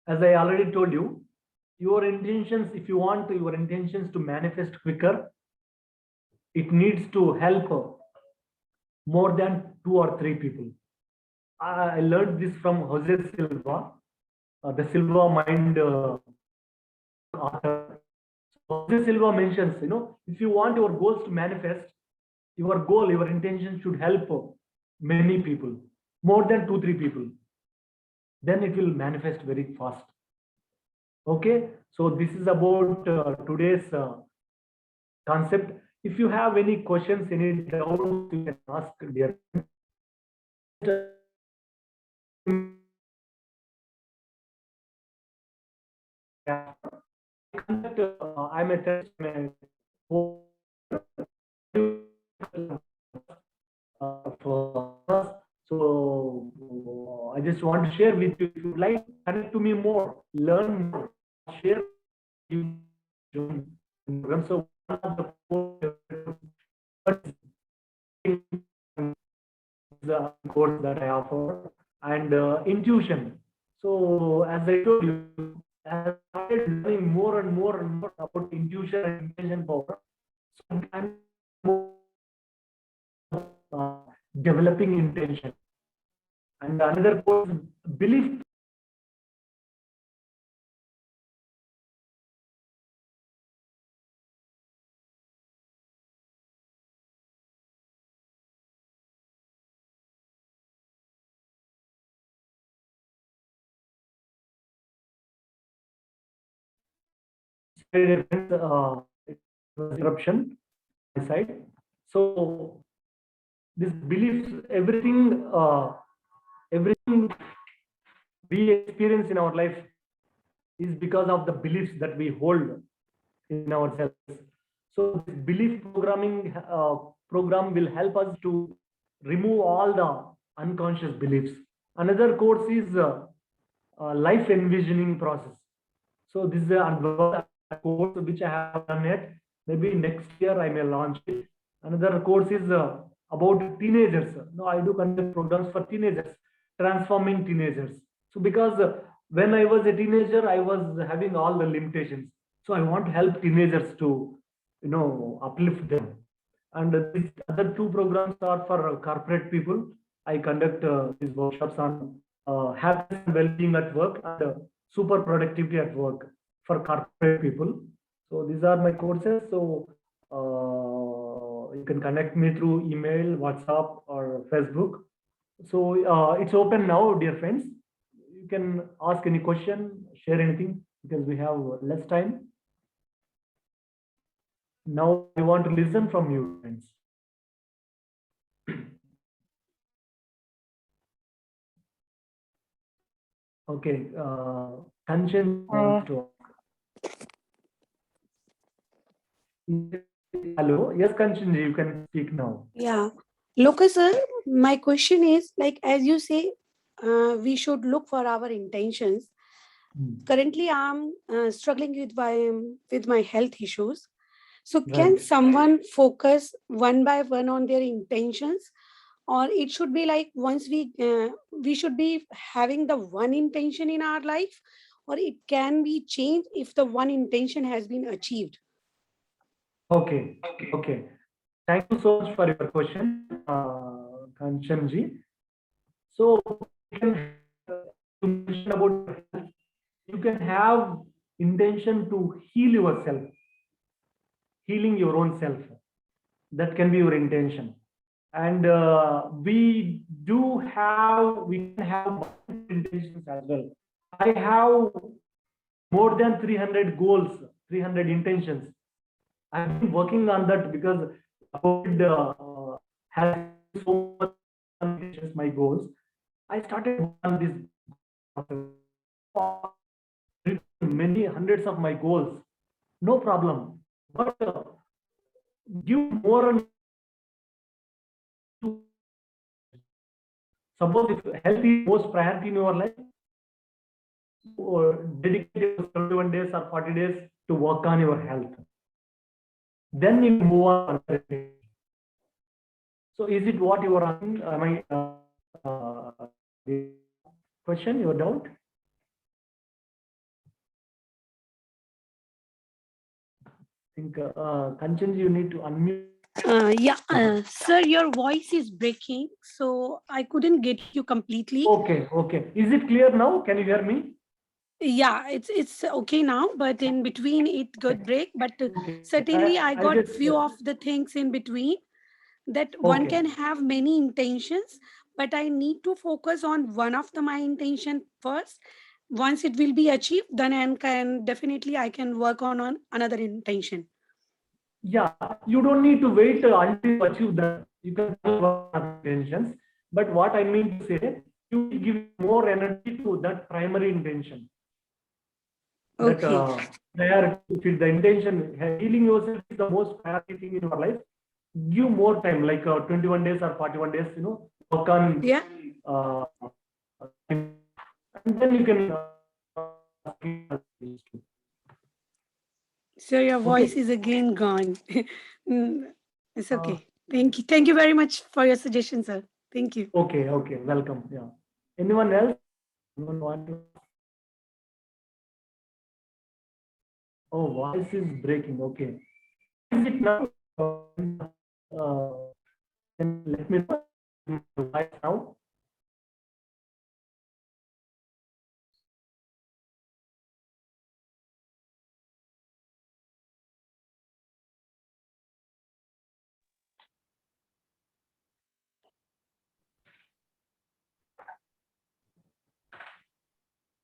as I already told you, your intentions, if you want your intentions to manifest quicker, it needs to help more than 2 or 3 people. I learned this from Jose Silva, the Silva Mind author. Jose Silva mentions, if you want your goals to manifest, your goal, your intention should help many people, more than 2-3 people. Then it will manifest very fast. Okay, so this is about today's concept. If you have any questions, any doubts, you can ask, dear. I'm a therapist. So I just want to share with you. If you like, connect to me more, learn more, share. So the course that I offer, and intuition. So as I told you, I started learning more and more and more about intuition and intention power. So I'm developing intention. And another course, belief. It was eruption my side. So this beliefs, everything we experience in our life is because of the beliefs that we hold in ourselves. So this belief programming program will help us to remove all the unconscious beliefs. Another course is life envisioning process. So this is a course which I have done yet. Maybe next year I may launch it. Another course is about teenagers. No, I do conduct programs for teenagers, transforming teenagers. So because when I was a teenager, I was having all the limitations. So I want to help teenagers to, uplift them. And these other two programs are for corporate people. I conduct these workshops on happiness and well-being at work and super productivity at work for corporate people. So these are my courses. So you can connect me through email, WhatsApp, or Facebook. So it's open now, dear friends. You can ask any question, share anything, because we have less time. Now I want to listen from you, friends. Okay, Kanchan wants to. Hello, yes, Kanchan, you can speak now. Yeah. Loka sir, my question is like, as you say, we should look for our intentions. Currently, I'm struggling with my health issues. So can Right. someone focus one by one on their intentions? Or it should be like once we should be having the one intention in our life, or it can be changed if the one intention has been achieved. Okay, okay. Thank you so much for your question, Kanchan ji. So you can mention about health. You can have intention to heal yourself, healing your own self. That can be your intention. And we can have intentions as well. I have more than 300 goals, 300 intentions. I've been working on that because COVID has so much intentions, my goals. I started on this many hundreds of my goals, no problem. But give more and suppose if health is most priority in your life, or dedicate 21 days or 40 days to work on your health. Then you move on. So is it what you are asking? Question, your doubt? I think Kanchan, you need to unmute. Sir, your voice is breaking, so I couldn't get you completely. Okay, okay. Is it clear now? Can you hear me? Yeah, it's okay now, but in between it got break. But Okay. certainly I got just, few of the things in between that one Okay. can have many intentions, but I need to focus on one of my intention first. Once it will be achieved, then I can work on another intention. Yeah, you don't need to wait until you achieve that. You can have intentions. But what I mean to say, you will give more energy to that primary intention. Okay. That if the intention, healing yourself is the most priority thing in your life, give more time, like 21 days or 41 days, work on. Yeah. And then you can. So your voice Okay. is again gone. It's okay. Thank you. Thank you very much for your suggestion, sir. Thank you. Okay, okay. Welcome. Yeah. Anyone else? Anyone want to? Oh, voice is breaking. Okay. Is it now? Let me know the voice now.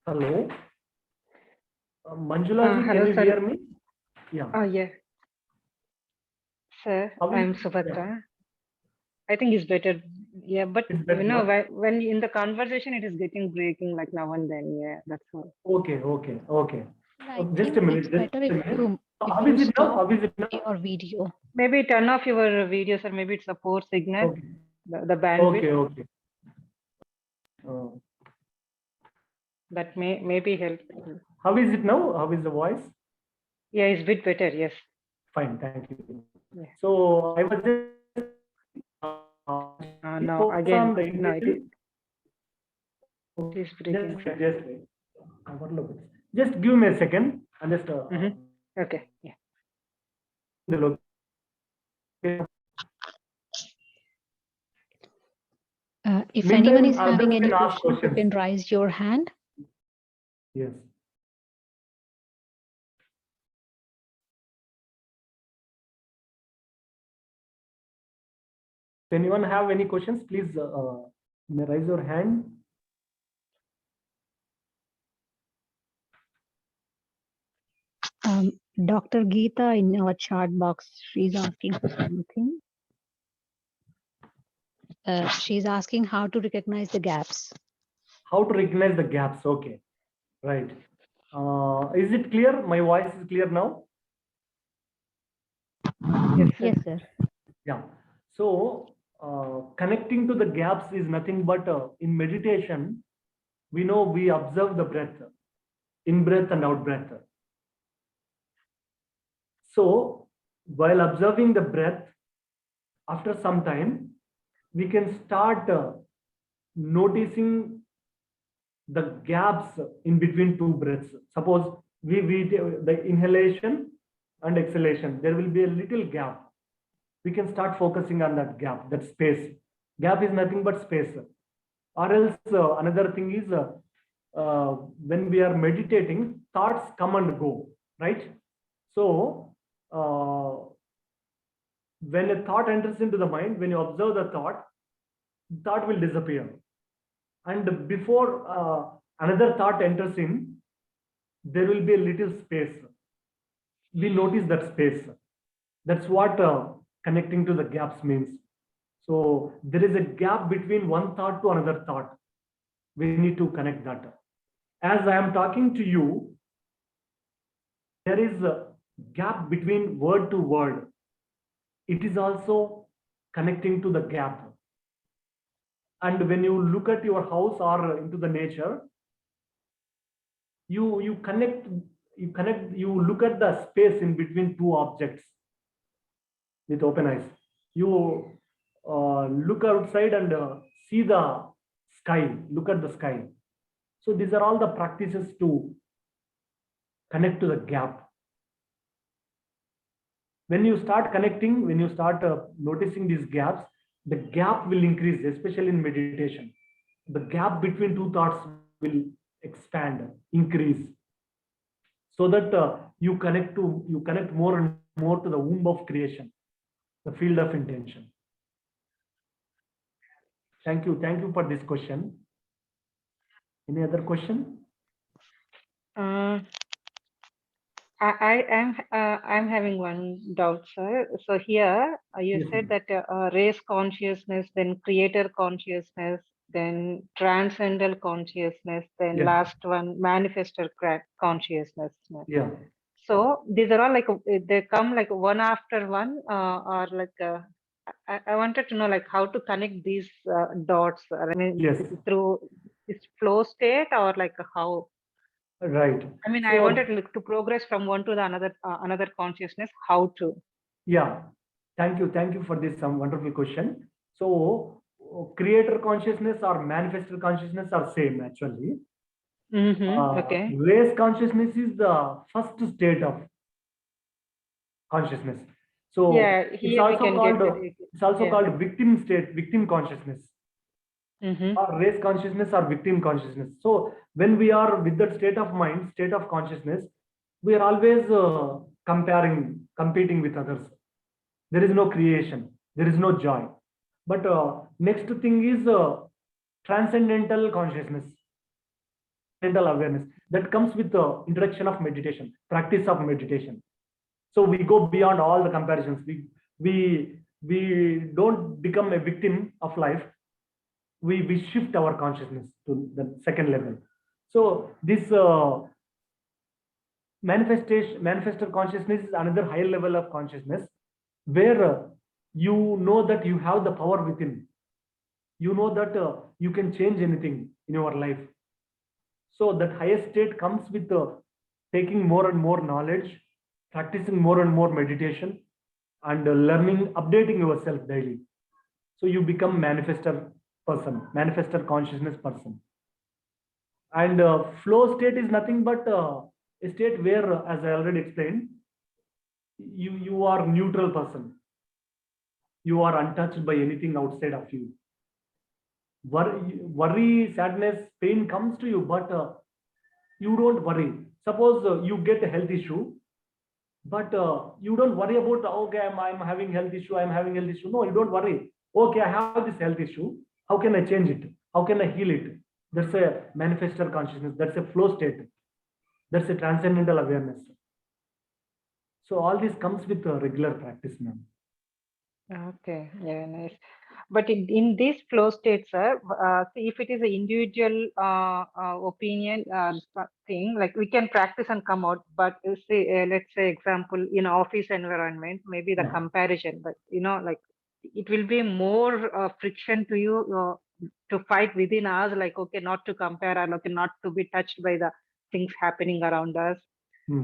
Hello. Manjula ji, Hello, can you sir. hear me? Yeah. Yeah. Sir, How is- I'm Subhadra. I think it's better. Yeah, but It's better you know, now? when in the conversation, it is getting breaking like now and then. Yeah, that's all. Okay. I Just a think minute. it's Just better a if minute. you How is it now? How is it now? your video. Maybe turn off your videos, or maybe it's a poor signal, Okay. the bandwidth. Okay. Uh, That maybe help. how is it now? How is the voice? Yeah, it's bit better. Yes. Fine. Thank you. Yeah. So I was just No, again, no, it is breaking. Just give me a second. And just Okay. Yeah. the location. If Meantime, anyone is others having any can ask questions, you questions. can raise your hand. Yes. If anyone have any questions, please may raise your hand. Dr. Geeta in our chat box, she's asking for something. She's asking how to recognize the gaps. How to recognize the gaps? Okay, right. Is it clear? My voice is clear now. Yes, sir. Yes, sir. Yeah. So connecting to the gaps is nothing but in meditation, we know we observe the breath, in breath and out breath. So while observing the breath, after some time, we can start noticing the gaps in between two breaths. Suppose we the inhalation and exhalation, there will be a little gap. We can start focusing on that gap, that space. Gap is nothing but space. Or else another thing is when we are meditating, thoughts come and go, right? So when a thought enters into the mind, when you observe the thought will disappear. And before another thought enters in, there will be a little space. We notice that space. That's what connecting to the gaps means. So there is a gap between one thought to another thought. We need to connect that. As I am talking to you, there is a gap between word to word. It is also connecting to the gap. And when you look at your house or into the nature, you look at the space in between two objects with open eyes. You look outside and see the sky, look at the sky. So these are all the practices to connect to the gap. When you start connecting, when you start noticing these gaps, the gap will increase, especially in meditation. The gap between two thoughts will expand, increase, so that you connect more and more to the womb of creation, the field of intention. Thank you for this question. Any other question? I'm having one doubt, sir. So here you Yes, said ma'am. that race consciousness, then creator consciousness, then transcendental consciousness, then Yes. last one manifestor consciousness. Yeah. So these are all like they come like one after one, or like I wanted to know like how to connect these dots. I mean, Yes. through this flow state or like how. Right. I mean, So, I wanted to progress from one to the another consciousness. How to? yeah. Thank you for this wonderful question. So creator consciousness or manifestor consciousness are same actually. Okay. Race consciousness is the first state of consciousness. So Yeah, it's here we also can called get it. it's also Yeah. called victim state, victim consciousness, Mm-hmm. or race consciousness or victim consciousness. So when we are with that state of mind, state of consciousness, we are always comparing, competing with others. There is no creation, there is no joy. But next thing is transcendental consciousness, mental awareness that comes with the introduction of meditation, practice of meditation. So we go beyond all the comparisons. We don't become a victim of life. We shift our consciousness to the second level. So this manifestor consciousness is another higher level of consciousness, where you know that you have the power within. You know that you can change anything in your life. So that highest state comes with taking more and more knowledge, practicing more and more meditation, and learning, updating yourself daily. So you become manifestor person, manifestor consciousness person. And flow state is nothing but a state where, as I already explained, you are neutral person. You are untouched by anything outside of you. Worry, sadness, pain comes to you, but you don't worry. Suppose you get a health issue, but you don't worry about, okay, I'm having health issue, I'm having health issue. No, you don't worry. Okay, I have this health issue. How can I change it? How can I heal it? That's a manifestor consciousness. That's a flow state. That's a transcendental awareness. So all this comes with regular practice, ma'am. Okay, yeah, nice. But in this flow state, sir, see if it is an individual opinion thing, like we can practice and come out. But say, let's say, example, in office environment, maybe the Yeah. comparison, but like it will be more friction to you to fight within us, like okay, not to compare, or okay, not to be touched by the things happening around us.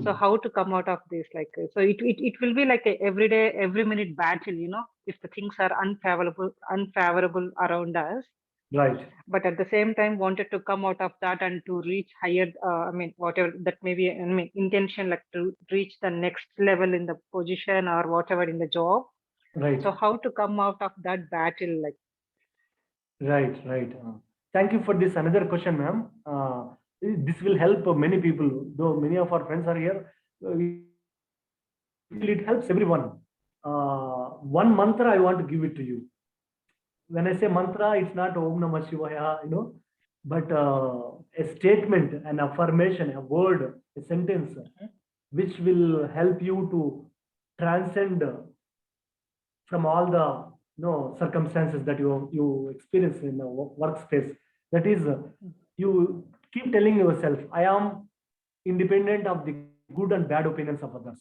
So how to come out of this? Like, so it will be like a everyday, every minute battle, if the things are unfavorable around us. Right. But at the same time, wanted to come out of that and to reach higher, whatever that may be, intention, like to reach the next level in the position or whatever in the job. Right. So how to come out of that battle, like? Right, right. Thank you for this another question, ma'am. This will help many people, though many of our friends are here. It helps everyone. One mantra I want to give it to you. When I say mantra, it's not Om Namah Shivaya, but a statement, an affirmation, a word, a sentence, which will help you to transcend from all the circumstances that you experience in the workspace. That is, you keep telling yourself, I am independent of the good and bad opinions of others.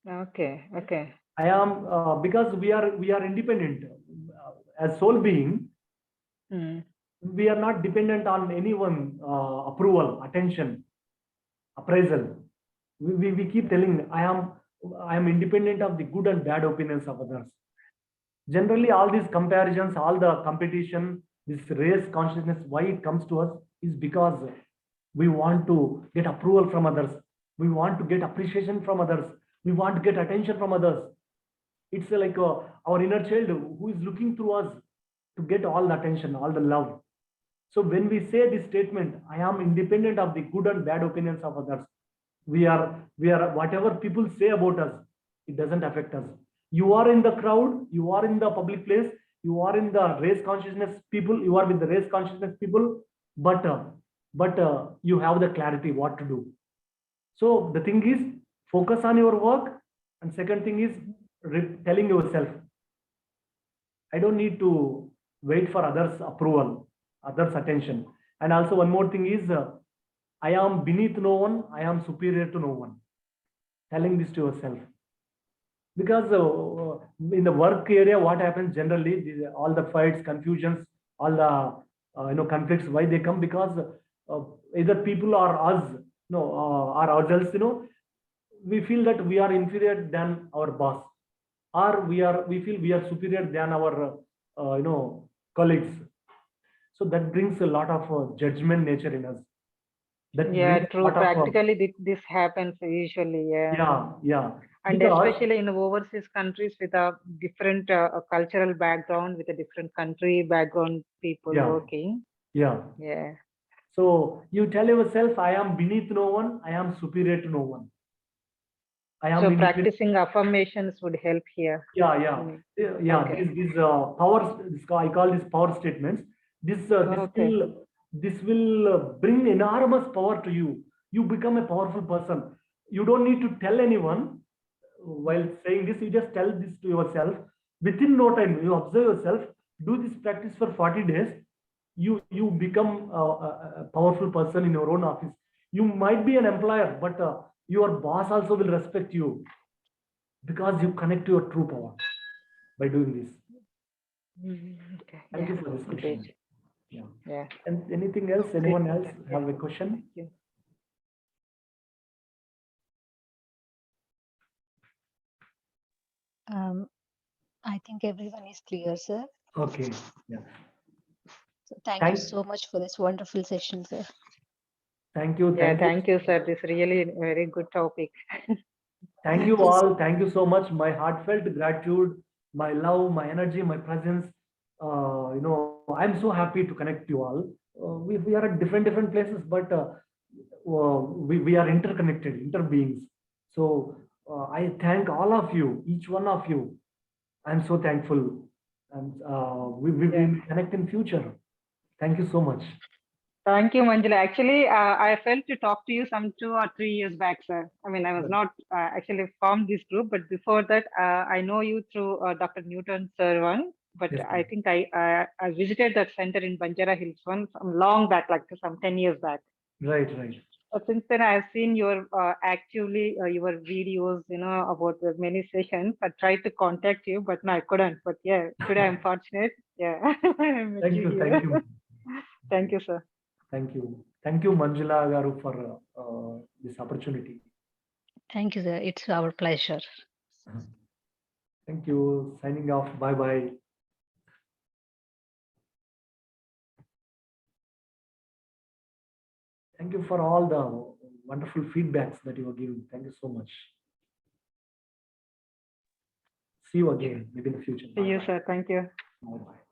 Okay, okay. I am because we are independent as soul being. We are not dependent on anyone approval, attention, appraisal. We keep telling, I am independent of the good and bad opinions of others. Generally, all these comparisons, all the competition, this race consciousness, why it comes to us is because we want to get approval from others. We want to get appreciation from others. We want to get attention from others. It's like our inner child who is looking through us to get all the attention, all the love. So when we say this statement, I am independent of the good and bad opinions of others, we are whatever people say about us, it doesn't affect us. You are in the crowd, you are in the public place, you are in the race consciousness people, you are with the race consciousness people, but you have the clarity what to do. So the thing is, focus on your work, and second thing is telling yourself, I don't need to wait for others' approval, others' attention. And also one more thing is, I am beneath no one, I am superior to no one. Telling this to yourself. Because in the work area, what happens generally, all the fights, confusions, all the conflicts, why they come? Because either people or us, or ourselves, we feel that we are inferior than our boss, or we feel we are superior than our colleagues. So that brings a lot of judgment nature in us. That Yeah, brings true. lot of, Practically, this happens usually. Yeah. yeah. And Because especially in overseas countries with a different cultural background, with a different country background, people Yeah. working. yeah. Yeah. So you tell yourself, I am beneath no one, I am superior to no one. I am So in between. practicing affirmations would help here. Yeah. Yeah. Okay. These powers. I call these power statements. Okay. This will bring enormous power to you. You become a powerful person. You don't need to tell anyone while saying this. You just tell this to yourself. Within no time, you observe yourself. Do this practice for 40 days. You become a powerful person in your own office. You might be an employer, but your boss also will respect you because you connect to your true power by doing this. Okay. Thank Yeah. you for this Great. question. Yeah. Yeah. And anything else? Anyone else have a question? Thank you. I think everyone is clear, sir. Okay. Yeah. So thank you Thank- so much for this wonderful session, sir. Thank you. Yeah. Thank you, sir. This really very good topic. Thank you all. Thank you so much. My heartfelt gratitude, my love, my energy, my presence. I'm so happy to connect you all. We are at different places, but we are interconnected, interbeings. So I thank all of you, each one of you. I'm so thankful. And we will connect in future. Thank you so much. Thank you, Manjula. Actually, I felt to talk to you some 2 or 3 years back, sir. I mean, I was not actually formed this group, but before that, I know you through Dr. Newton sir one. But Yes, I ma'am. think I visited that center in Banjara Hills one some long back, like some 10 years back. Right. But since then, I have seen your actively your videos, about the many sessions. I tried to contact you, but no, I couldn't. But yeah, today I'm fortunate. Yeah, I met Thank you. here. Thank you. Thank you, sir. Thank you. Thank you, Manjula Garu, for this opportunity. Thank you, sir. It's our pleasure. Thank you. Signing off. Bye bye. Thank you for all the wonderful feedbacks that you are giving. Thank you so much. See you again, maybe in the future. See you, Bye-bye. sir. Thank you. Bye-bye.